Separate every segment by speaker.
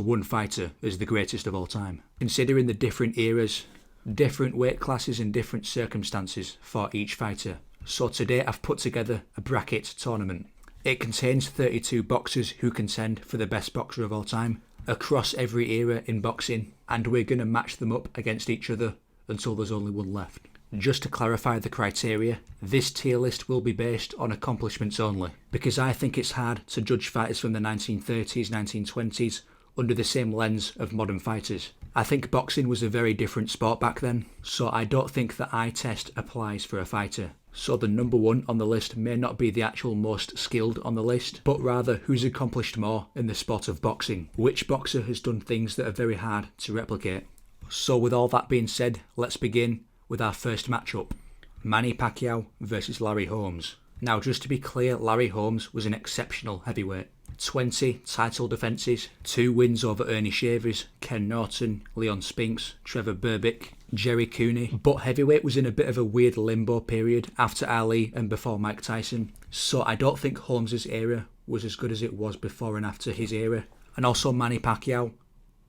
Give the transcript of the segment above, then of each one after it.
Speaker 1: one fighter as the greatest of all time. Considering the different eras, different weight classes and different circumstances for each fighter. So today I've put together a bracket tournament. It contains 32 boxers who contend for the best boxer of all time across every era in boxing, and we're going to match them up against each other until there's only one left. Just to clarify the criteria, this tier list will be based on accomplishments only, because I think it's hard to judge fighters from the 1930s, 1920s under the same lens of modern fighters. I think boxing was a very different sport back then, so I don't think the eye test applies for a fighter. So the number one on the list may not be the actual most skilled on the list, but rather who's accomplished more in the sport of boxing. Which boxer has done things that are very hard to replicate. So with all that being said, let's begin with our first matchup. Manny Pacquiao versus Larry Holmes. Now just to be clear, Larry Holmes was an exceptional heavyweight. 20 title defences, 2 wins over Ernie Shavers, Ken Norton, Leon Spinks, Trevor Berbick, Jerry Cooney. But heavyweight was in a bit of a weird limbo period after Ali and before Mike Tyson. So I don't think Holmes' era was as good as it was before and after his era. And also Manny Pacquiao,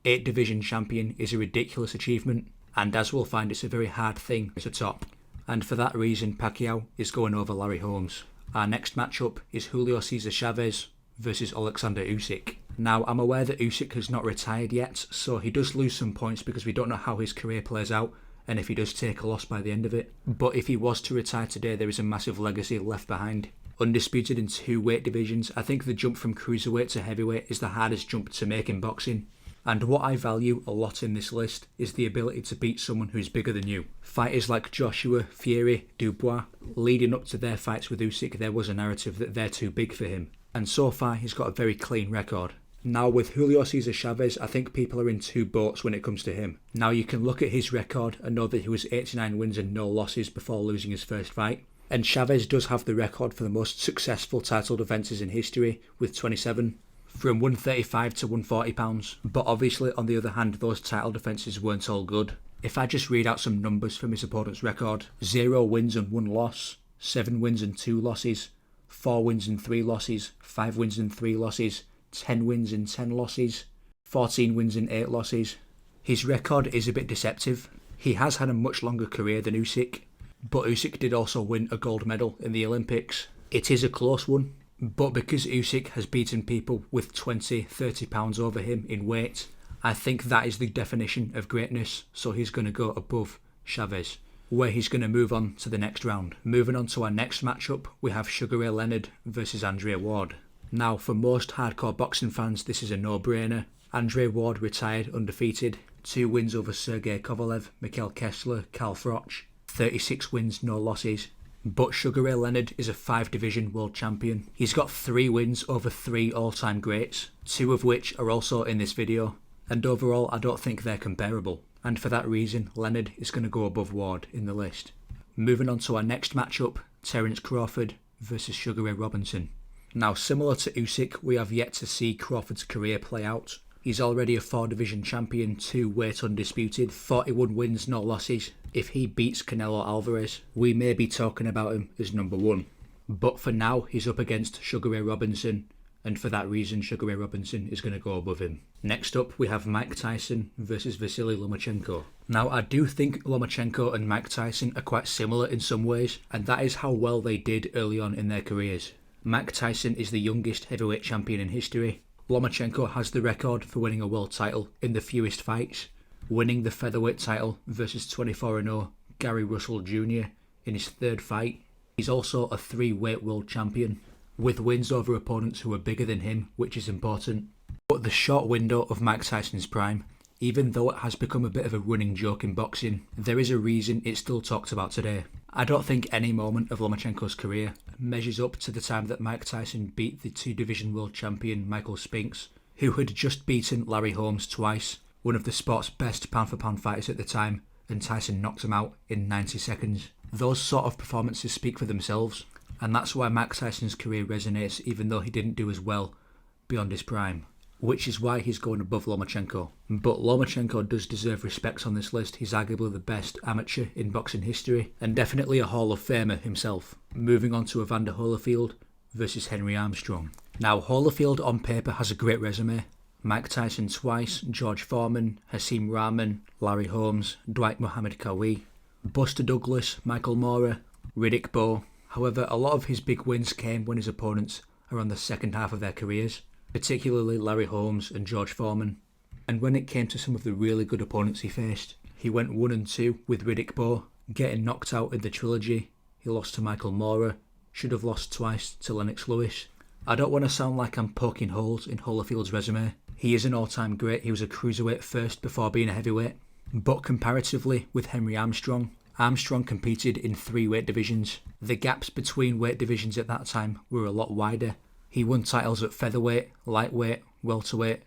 Speaker 1: 8 division champion, is a ridiculous achievement. And as we'll find, it's a very hard thing to top. And for that reason, Pacquiao is going over Larry Holmes. Our next matchup is Julio Cesar Chavez versus Alexander Usyk. Now, I'm aware that Usyk has not retired yet, so he does lose some points because we don't know how his career plays out and if he does take a loss by the end of it. But if he was to retire today, there is a massive legacy left behind. Undisputed in 2 weight divisions, I think the jump from cruiserweight to heavyweight is the hardest jump to make in boxing. And what I value a lot in this list is the ability to beat someone who's bigger than you. Fighters like Joshua, Fury, Dubois, leading up to their fights with Usyk, there was a narrative that they're too big for him. And so far, he's got a very clean record. Now with Julio Cesar Chavez, I think people are in 2 boats when it comes to him. Now you can look at his record and know that he was 89 wins and no losses before losing his first fight. And Chavez does have the record for the most successful title defences in history with 27. From 135 to 140 pounds. But obviously, on the other hand, those title defences weren't all good. If I just read out some numbers from his opponent's record: 0 wins and 1 loss, 7 wins and 2 losses, 4 wins and 3 losses, 5 wins and 3 losses, 10 wins and 10 losses, 14 wins and 8 losses. His record is a bit deceptive. He has had a much longer career than Usyk, but Usyk did also win a gold medal in the Olympics. It is a close one. But because Usyk has beaten people with 20-30 pounds over him in weight, I think that is the definition of greatness, so he's going to go above Chavez, where he's going to move on to the next round. Moving on to our next matchup, we have Sugar Ray Leonard versus Andre Ward. Now for most hardcore boxing fans, this is a no-brainer. Andre Ward retired undefeated, 2 wins over Sergey Kovalev, Mikhail Kessler, Karl Froch, 36 wins, no losses. But Sugar Ray Leonard is a 5-division world champion. He's got 3 wins over 3 all-time greats, 2 of which are also in this video. And overall, I don't think they're comparable. And for that reason, Leonard is going to go above Ward in the list. Moving on to our next matchup, Terence Crawford versus Sugar Ray Robinson. Now, similar to Usyk, we have yet to see Crawford's career play out. He's already a 4-division champion, 2 weight undisputed, 41 wins, no losses. If he beats Canelo Alvarez, we may be talking about him as number 1. But for now, he's up against Sugar Ray Robinson, and for that reason, Sugar Ray Robinson is going to go above him. Next up, we have Mike Tyson versus Vasily Lomachenko. Now, I do think Lomachenko and Mike Tyson are quite similar in some ways, and that is how well they did early on in their careers. Mike Tyson is the youngest heavyweight champion in history. Lomachenko has the record for winning a world title in the fewest fights, winning the featherweight title versus 24-0 Gary Russell Jr. in his 3rd fight. He's also a 3-weight world champion, with wins over opponents who are bigger than him, which is important. But the short window of Mike Tyson's prime, even though it has become a bit of a running joke in boxing, there is a reason it's still talked about today. I don't think any moment of Lomachenko's career measures up to the time that Mike Tyson beat the 2-division world champion Michael Spinks, who had just beaten Larry Holmes twice, one of the sport's best pound-for-pound fighters at the time, and Tyson knocked him out in 90 seconds. Those sort of performances speak for themselves, and that's why Mike Tyson's career resonates even though he didn't do as well beyond his prime, which is why he's going above Lomachenko. But Lomachenko does deserve respect on this list. He's arguably the best amateur in boxing history, and definitely a Hall of Famer himself. Moving on to Evander Holyfield versus Henry Armstrong. Now, Holyfield on paper has a great resume. Mike Tyson twice, George Foreman, Hasim Rahman, Larry Holmes, Dwight Muhammad Qawi, Buster Douglas, Michael Moorer, Riddick Bowe. However, a lot of his big wins came when his opponents are on the second half of their careers, particularly Larry Holmes and George Foreman. And when it came to some of the really good opponents he faced, he went 1-2 with Riddick Bowe, getting knocked out in the trilogy. He lost to Michael Moorer, should have lost twice to Lennox Lewis. I don't want to sound like I'm poking holes in Holyfield's resume. He is an all-time great. He was a cruiserweight first before being a heavyweight. But comparatively with Henry Armstrong, Armstrong competed in 3 weight divisions. The gaps between weight divisions at that time were a lot wider. He won titles at featherweight, lightweight, welterweight,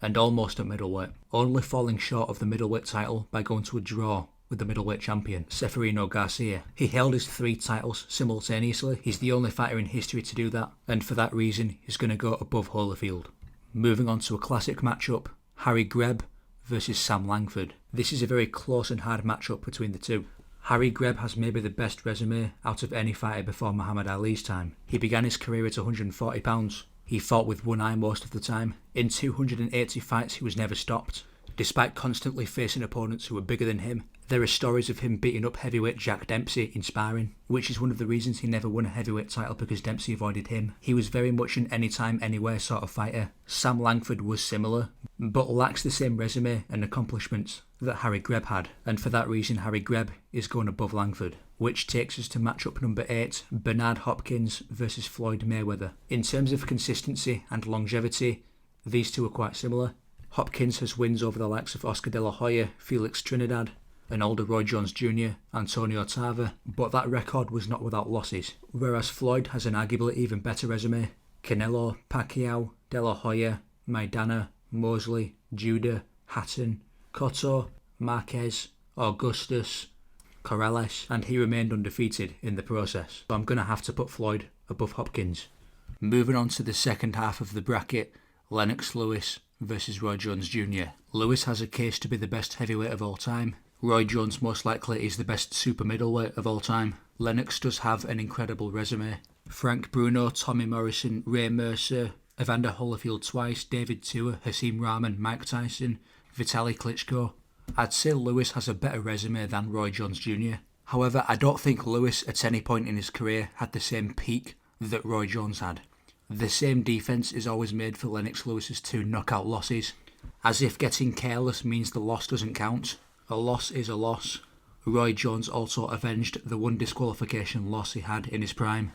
Speaker 1: and almost at middleweight, only falling short of the middleweight title by going to a draw with the middleweight champion, Seferino Garcia. He held his 3 titles simultaneously. He's the only fighter in history to do that, and for that reason, he's going to go above Holyfield. Moving on to a classic matchup, Harry Greb versus Sam Langford. This is a very close and hard matchup between the two. Harry Greb has maybe the best resume out of any fighter before Muhammad Ali's time. He began his career at 140 pounds. He fought with one eye most of the time. In 280 fights, he was never stopped. Despite constantly facing opponents who were bigger than him, there are stories of him beating up heavyweight Jack Dempsey in sparring, which is one of the reasons he never won a heavyweight title, because Dempsey avoided him. He was very much an anytime, anywhere sort of fighter. Sam Langford was similar, but lacks the same resume and accomplishments that Harry Greb had, and for that reason Harry Greb is going above Langford. Which takes us to matchup number 8, Bernard Hopkins versus Floyd Mayweather. In terms of consistency and longevity, these two are quite similar. Hopkins has wins over the likes of Oscar de la Hoya, Felix Trinidad, and older Roy Jones Jr., Antonio Tarver, but that record was not without losses, whereas Floyd has an arguably even better resume. Canelo, Pacquiao, de la Hoya, Maidana, Mosley, Judah, Hatton, Cotto, Marquez, Augustus, Corrales, and he remained undefeated in the process. So I'm going to have to put Floyd above Hopkins. Moving on to the second half of the bracket, Lennox Lewis versus Roy Jones Jr. Lewis has a case to be the best heavyweight of all time. Roy Jones most likely is the best super middleweight of all time. Lennox does have an incredible resume. Frank Bruno, Tommy Morrison, Ray Mercer, Evander Holyfield twice, David Tua, Hasim Rahman, Mike Tyson, Vitaly Klitschko. I'd say Lewis has a better resume than Roy Jones Jr. However, I don't think Lewis at any point in his career had the same peak that Roy Jones had. The same defence is always made for Lennox Lewis's 2 knockout losses, as if getting careless means the loss doesn't count. A loss is a loss. Roy Jones also avenged the 1 disqualification loss he had in his prime.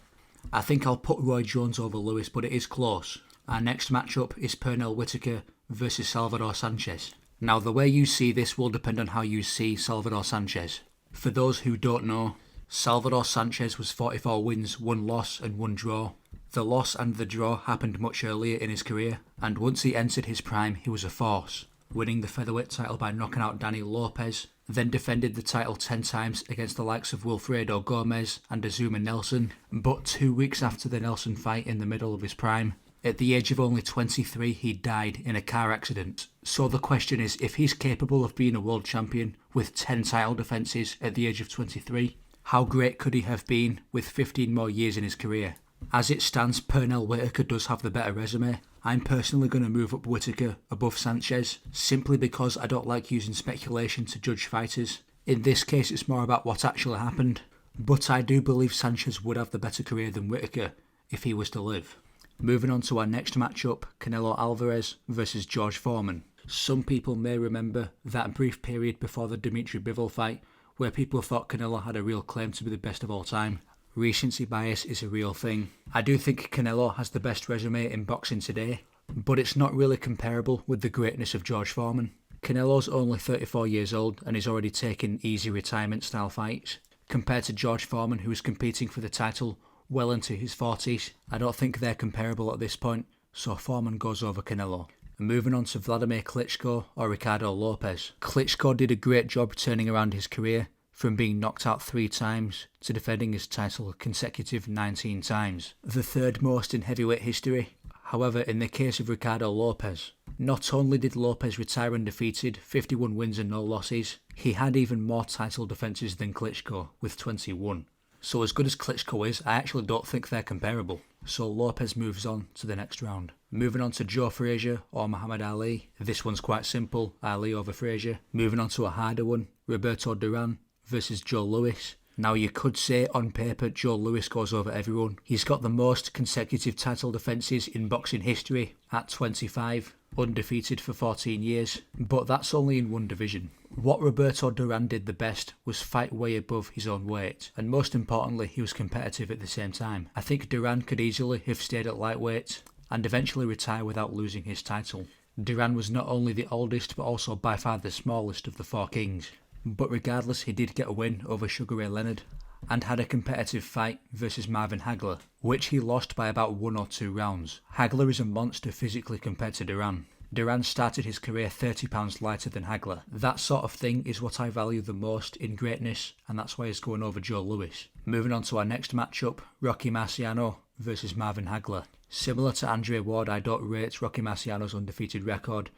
Speaker 1: I think I'll put Roy Jones over Lewis, but it is close. Our next matchup is Pernell Whitaker versus Salvador Sanchez. Now, the way you see this will depend on how you see Salvador Sanchez. For those who don't know, Salvador Sanchez was 44 wins, 1 loss and 1 draw. The loss and the draw happened much earlier in his career, and once he entered his prime, he was a force, winning the featherweight title by knocking out Danny Lopez, then defended the title 10 times against the likes of Wilfredo Gomez and Azuma Nelson, but 2 weeks after the Nelson fight in the middle of his prime, at the age of only 23, he died in a car accident. So the question is, if he's capable of being a world champion with 10 title defences at the age of 23, how great could he have been with 15 more years in his career? As it stands, Pernell Whitaker does have the better resume. I'm personally going to move up Whitaker above Sanchez, simply because I don't like using speculation to judge fighters. In this case, it's more about what actually happened. But I do believe Sanchez would have the better career than Whitaker if he was to live. Moving on to our next matchup, Canelo Alvarez versus George Foreman. Some people may remember that brief period before the Dimitri Bivol fight where people thought Canelo had a real claim to be the best of all time. Recency bias is a real thing. I do think Canelo has the best resume in boxing today, but it's not really comparable with the greatness of George Foreman. Canelo's only 34 years old and is already taking easy retirement style fights, compared to George Foreman, who is competing for the title well into his 40s. I don't think they're comparable at this point, so Foreman goes over Canelo. And moving on to Vladimir Klitschko or Ricardo Lopez. Klitschko did a great job turning around his career, from being knocked out 3 times to defending his title a consecutive 19 times, the 3rd most in heavyweight history. However, in the case of Ricardo Lopez, not only did Lopez retire undefeated, 51 wins and no losses, he had even more title defences than Klitschko with 21. So as good as Klitschko is, I actually don't think they're comparable. So Lopez moves on to the next round. Moving on to Joe Frazier or Muhammad Ali. This one's quite simple, Ali over Frazier. Moving on to a harder one, Roberto Duran versus Joe Louis. Now you could say on paper Joe Louis goes over everyone. He's got the most consecutive title defences in boxing history at 25, undefeated for 14 years, but that's only in one division. What Roberto Duran did the best was fight way above his own weight, and most importantly he was competitive at the same time. I think Duran could easily have stayed at lightweight and eventually retire without losing his title. Duran was not only the oldest but also by far the smallest of the four kings. But regardless, he did get a win over Sugar Ray Leonard and had a competitive fight versus Marvin Hagler, which he lost by about 1 or 2 rounds. Hagler is a monster physically compared to Duran. Duran started his career 30 pounds lighter than Hagler. That sort of thing is what I value the most in greatness, and that's why he's going over Joe Louis. Moving on to our next matchup, Rocky Marciano versus Marvin Hagler. Similar to Andre Ward, I don't rate Rocky Marciano's undefeated record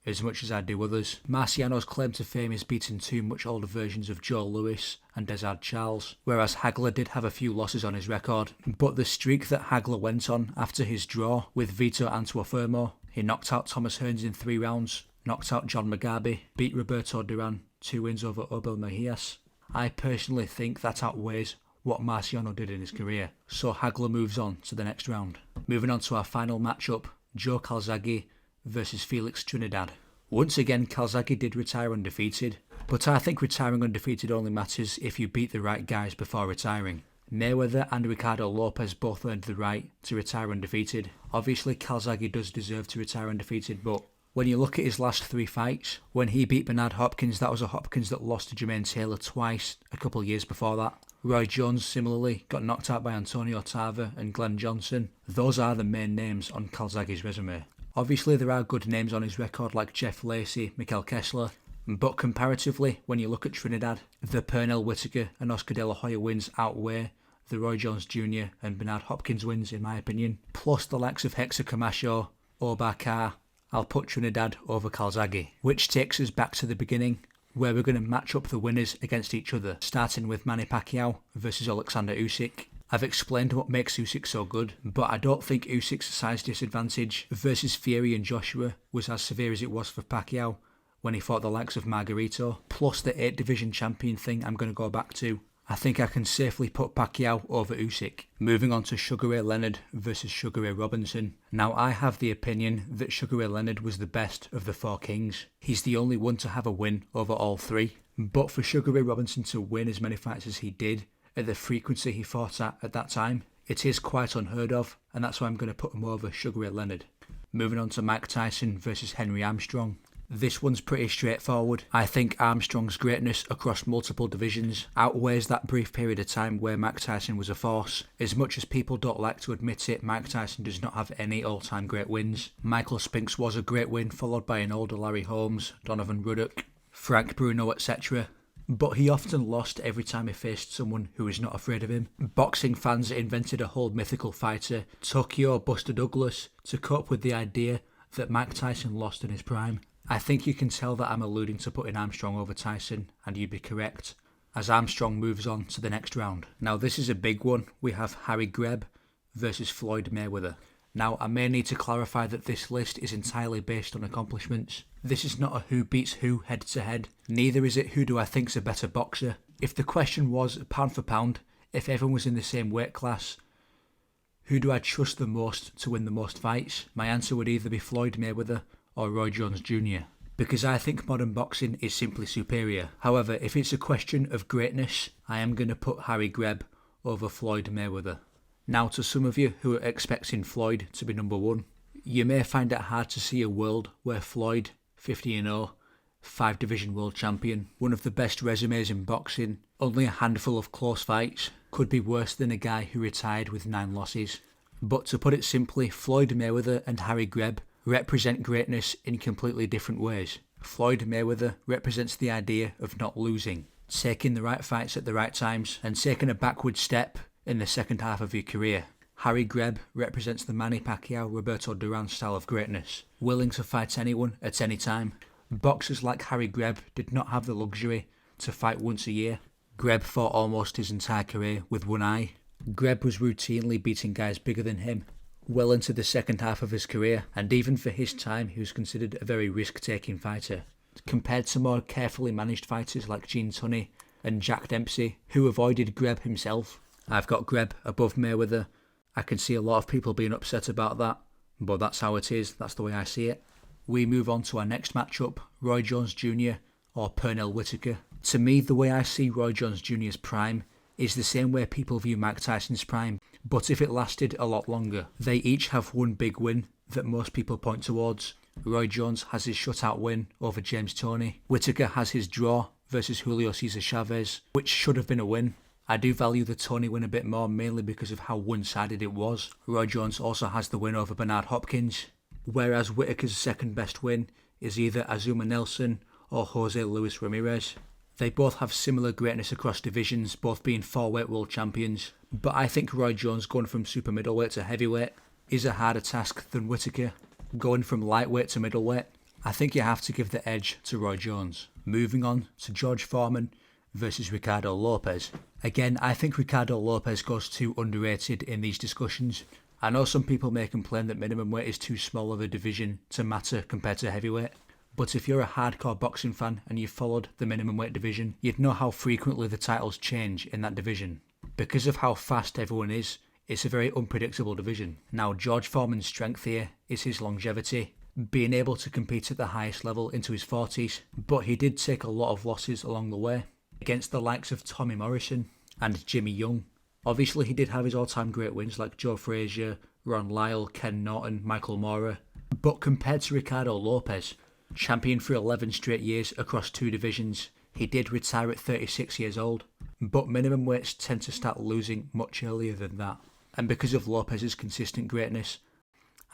Speaker 1: as much as I do others. Marciano's claim to fame is beating 2 much older versions of Joe Louis and Ezzard Charles, whereas Hagler did have a few losses on his record. But the streak that Hagler went on after his draw with Vito Antuofermo, he knocked out Thomas Hearns in 3 rounds, knocked out John Mugabe, beat Roberto Duran, 2 wins over Obel Mejias. I personally think that outweighs what Marciano did in his career. So Hagler moves on to the next round. Moving on to our final matchup, Joe Calzaghe versus Felix Trinidad. Once again, Calzaghe did retire undefeated, but I think retiring undefeated only matters if you beat the right guys before retiring. Mayweather and Ricardo Lopez both earned the right to retire undefeated. Obviously, Calzaghe does deserve to retire undefeated, but when you look at his last 3 fights, when he beat Bernard Hopkins, that was a Hopkins that lost to Jermaine Taylor twice a couple of years before that. Roy Jones similarly got knocked out by Antonio Tarver and Glenn Johnson. Those are the main names on Calzaghe's resume. Obviously there are good names on his record like Jeff Lacey, Mikel Kessler, but comparatively when you look at Trinidad, the Pernell Whitaker and Oscar De La Hoya wins outweigh the Roy Jones Jr. and Bernard Hopkins wins in my opinion. Plus the likes of Hector Camacho, Omar Carr, I'll put Trinidad over Calzaghe. Which takes us back to the beginning, where we're going to match up the winners against each other, starting with Manny Pacquiao versus Alexander Usyk. I've explained what makes Usyk so good, but I don't think Usyk's size disadvantage versus Fury and Joshua was as severe as it was for Pacquiao when he fought the likes of Margarito. Plus the 8 division champion thing I'm going to go back to. I think I can safely put Pacquiao over Usyk. Moving on to Sugar Ray Leonard versus Sugar Ray Robinson. Now I have the opinion that Sugar Ray Leonard was the best of the 4 kings. He's the only one to have a win over all 3. But for Sugar Ray Robinson to win as many fights as he did, at the frequency he fought at that time, it is quite unheard of, and that's why I'm going to put him over Sugar Ray Leonard. Moving on to Mike Tyson versus Henry Armstrong. This one's pretty straightforward. I think Armstrong's greatness across multiple divisions outweighs that brief period of time where Mike Tyson was a force. As much as people don't like to admit it, Mike Tyson does not have any all-time great wins. Michael Spinks was a great win, followed by an older Larry Holmes, Donovan Ruddock, Frank Bruno, etc. But he often lost every time he faced someone who was not afraid of him. Boxing fans invented a whole mythical fighter, Tokyo Buster Douglas, to cope with the idea that Mike Tyson lost in his prime. I think you can tell that I'm alluding to putting Armstrong over Tyson, and you'd be correct, as Armstrong moves on to the next round. Now this is a big one. We have Harry Greb versus Floyd Mayweather. Now I may need to clarify that this list is entirely based on accomplishments. This is not a who beats who head to head, neither is it who do I think's a better boxer. If the question was pound for pound, if everyone was in the same weight class, who do I trust the most to win the most fights, my answer would either be Floyd Mayweather or Roy Jones Jr. because I think modern boxing is simply superior. However, if it's a question of greatness, I am going to put Harry Greb over Floyd Mayweather. Now to some of you who are expecting Floyd to be number 1, you may find it hard to see a world where Floyd, 50-0, 5 division world champion, one of the best resumes in boxing, only a handful of close fights, could be worse than a guy who retired with 9 losses. But to put it simply, Floyd Mayweather and Harry Greb represent greatness in completely different ways. Floyd Mayweather represents the idea of not losing, taking the right fights at the right times, and taking a backward step in the second half of your career. Harry Greb represents the Manny Pacquiao, Roberto Duran style of greatness, willing to fight anyone at any time. Boxers like Harry Greb did not have the luxury to fight once a year. Greb fought almost his entire career with one eye. Greb was routinely beating guys bigger than him well into the second half of his career, and even for his time he was considered a very risk-taking fighter. Compared to more carefully managed fighters like Gene Tunney and Jack Dempsey, who avoided Greb himself. I've got Greb above Mayweather. I can see a lot of people being upset about that, but that's how it is, that's the way I see it. We move on to our next matchup, Roy Jones Jr. or Pernell Whitaker. To me, the way I see Roy Jones Jr.'s prime is the same way people view Mike Tyson's prime, but if it lasted a lot longer. They each have one big win that most people point towards. Roy Jones has his shutout win over James Toney. Whitaker has his draw versus Julio Cesar Chavez, which should have been a win. I do value the Toney win a bit more, mainly because of how one-sided it was. Roy Jones also has the win over Bernard Hopkins, whereas Whitaker's second best win is either Azuma Nelson or Jose Luis Ramirez. They both have similar greatness across divisions, both being 4-weight world champions, but I think Roy Jones going from super middleweight to heavyweight is a harder task than Whitaker. Going from lightweight to middleweight, I think you have to give the edge to Roy Jones. Moving on to George Foreman versus Ricardo Lopez. Again, I think Ricardo Lopez goes too underrated in these discussions. I know some people may complain that minimum weight is too small of a division to matter compared to heavyweight, but if you're a hardcore boxing fan and you've followed the minimum weight division, you'd know how frequently the titles change in that division. Because of how fast everyone is, it's a very unpredictable division. Now, George Foreman's strength here is his longevity, being able to compete at the highest level into his 40s, but he did take a lot of losses along the way against the likes of Tommy Morrison and Jimmy Young. Obviously, he did have his all-time great wins like Joe Frazier, Ron Lyle, Ken Norton, Michael Moorer, but compared to Ricardo Lopez, champion for 11 straight years across 2 divisions, he did retire at 36 years old, but minimum weights tend to start losing much earlier than that. And because of Lopez's consistent greatness,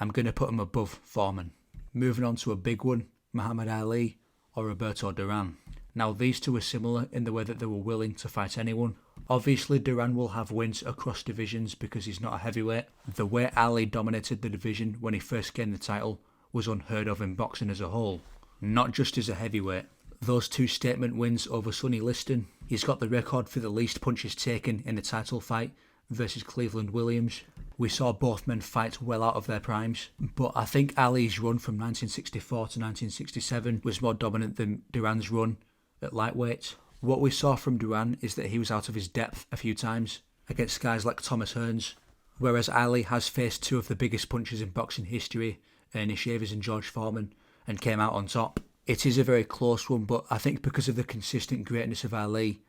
Speaker 1: I'm going to put him above Foreman. Moving on to a big one, Muhammad Ali or Roberto Duran. Now these two are similar in the way that they were willing to fight anyone. Obviously Duran will have wins across divisions because he's not a heavyweight. The way Ali dominated the division when he first gained the title was unheard of in boxing as a whole, not just as a heavyweight. Those 2 statement wins over Sonny Liston. He's got the record for the least punches taken in a title fight versus Cleveland Williams. We saw both men fight well out of their primes, but I think Ali's run from 1964 to 1967 was more dominant than Duran's run at lightweight. What we saw from Duran is that he was out of his depth a few times against guys like Thomas Hearns, whereas Ali has faced 2 of the biggest punchers in boxing history, Ernie Shavers and George Foreman, and came out on top. It is a very close one, but I think because of the consistent greatness of Ali,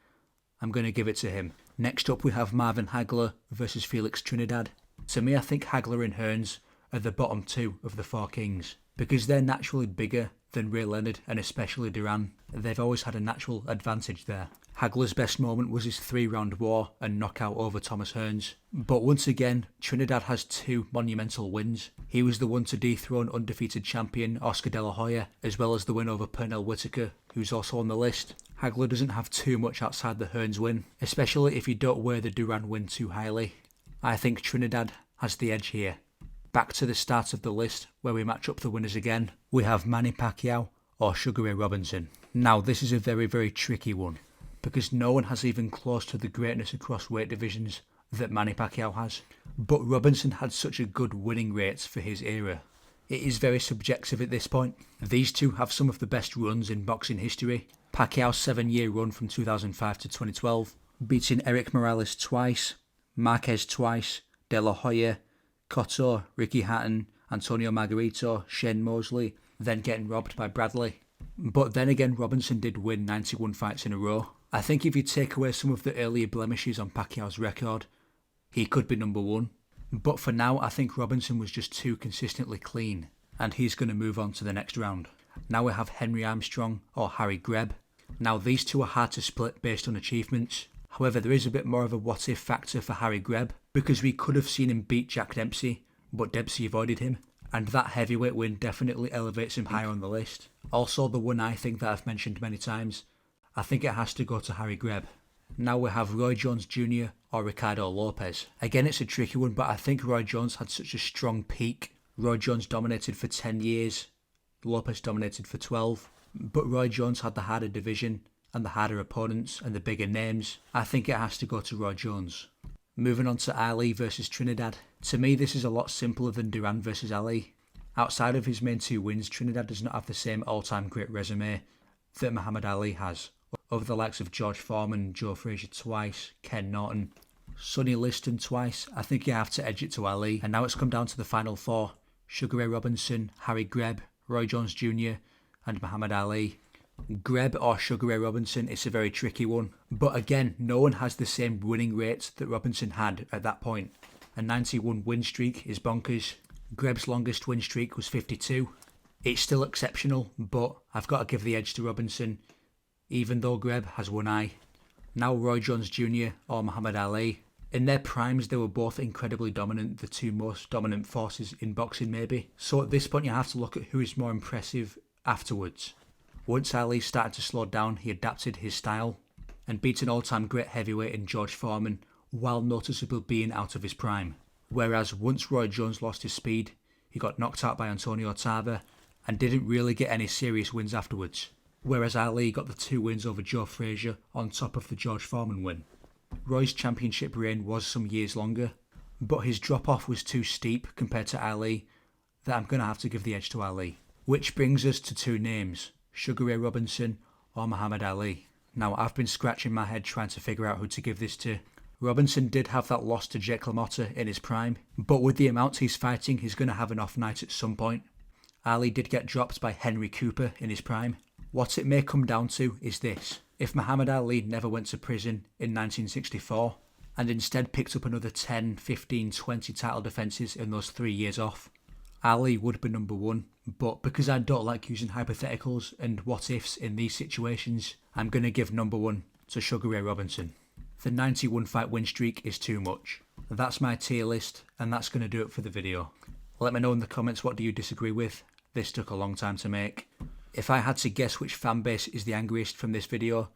Speaker 1: I'm going to give it to him. Next up we have Marvin Hagler versus Felix Trinidad. To me, I think Hagler and Hearns are the bottom 2 of the 4 kings, because they're naturally bigger than Ray Leonard and especially Duran. They've always had a natural advantage there. Hagler's best moment was his 3-round war and knockout over Thomas Hearns. But once again, Trinidad has 2 monumental wins. He was the one to dethrone undefeated champion Oscar De La Hoya, as well as the win over Pernell Whitaker, who's also on the list. Hagler doesn't have too much outside the Hearns win, especially if you don't weigh the Duran win too highly. I think Trinidad has the edge here. Back to the start of the list, where we match up the winners again. We have Manny Pacquiao or Sugar Ray Robinson. Now this is a very, very tricky one, because no one has even close to the greatness across weight divisions that Manny Pacquiao has. But Robinson had such a good winning rate for his era. It is very subjective at this point. These two have some of the best runs in boxing history. Pacquiao's 7-year run from 2005 to 2012, beating Eric Morales twice, Marquez twice, De La Hoya, Cotto, Ricky Hatton, Antonio Margarito, Shane Mosley, then getting robbed by Bradley. But then again, Robinson did win 91 fights in a row. I think if you take away some of the earlier blemishes on Pacquiao's record, he could be number 1. But for now, I think Robinson was just too consistently clean, and he's going to move on to the next round. Now we have Henry Armstrong or Harry Greb. Now these two are hard to split based on achievements. However, there is a bit more of a what-if factor for Harry Greb, because we could have seen him beat Jack Dempsey, but Dempsey avoided him, and that heavyweight win definitely elevates him higher on the list. Also, the one I think that I've mentioned many times, I think it has to go to Harry Greb. Now we have Roy Jones Jr. or Ricardo Lopez. Again, it's a tricky one, but I think Roy Jones had such a strong peak. Roy Jones dominated for 10 years, Lopez dominated for 12, but Roy Jones had the harder division, and the harder opponents and the bigger names, I think it has to go to Roy Jones. Moving on to Ali versus Trinidad. To me, this is a lot simpler than Duran versus Ali. Outside of his main 2 wins, Trinidad does not have the same all-time great resume that Muhammad Ali has, over the likes of George Foreman, Joe Frazier twice, Ken Norton, Sonny Liston twice. I think you have to edge it to Ali. And now it's come down to the final 4. Sugar Ray Robinson, Harry Greb, Roy Jones Jr. and Muhammad Ali. Greb or Sugar Ray Robinson, it's a very tricky one. But again, no one has the same winning rate that Robinson had at that point. A 91 win streak is bonkers. Greb's longest win streak was 52. It's still exceptional, but I've got to give the edge to Robinson, even though Greb has one eye. Now Roy Jones Jr. or Muhammad Ali. In their primes, they were both incredibly dominant, the 2 most dominant forces in boxing maybe. So at this point you have to look at who is more impressive afterwards. Once Ali started to slow down, he adapted his style and beat an all-time great heavyweight in George Foreman while noticeably being out of his prime. Whereas once Roy Jones lost his speed, he got knocked out by Antonio Tarver and didn't really get any serious wins afterwards. Whereas Ali got the 2 wins over Joe Frazier on top of the George Foreman win. Roy's championship reign was some years longer, but his drop-off was too steep compared to Ali that I'm going to have to give the edge to Ali. Which brings us to 2 names, Sugar Ray Robinson or Muhammad Ali. Now, I've been scratching my head trying to figure out who to give this to. Robinson did have that loss to Jake LaMotta in his prime, but with the amount he's fighting, he's going to have an off night at some point. Ali did get dropped by Henry Cooper in his prime. What it may come down to is this. If Muhammad Ali never went to prison in 1964 and instead picked up another 10, 15, 20 title defences in those 3 years off, Ali would be number 1. But because I don't like using hypotheticals and what ifs in these situations, I'm going to give number 1 to Sugar Ray Robinson. The 91 fight win streak is too much. That's my tier list, and that's going to do it for the video. Let me know in the comments, what do you disagree with? This took a long time to make. If I had to guess which fan base is the angriest from this video,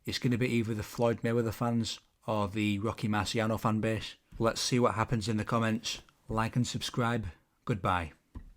Speaker 1: it's going to be either the Floyd Mayweather fans or the Rocky Marciano fan base. Let's see what happens in the comments. Like and subscribe. Goodbye.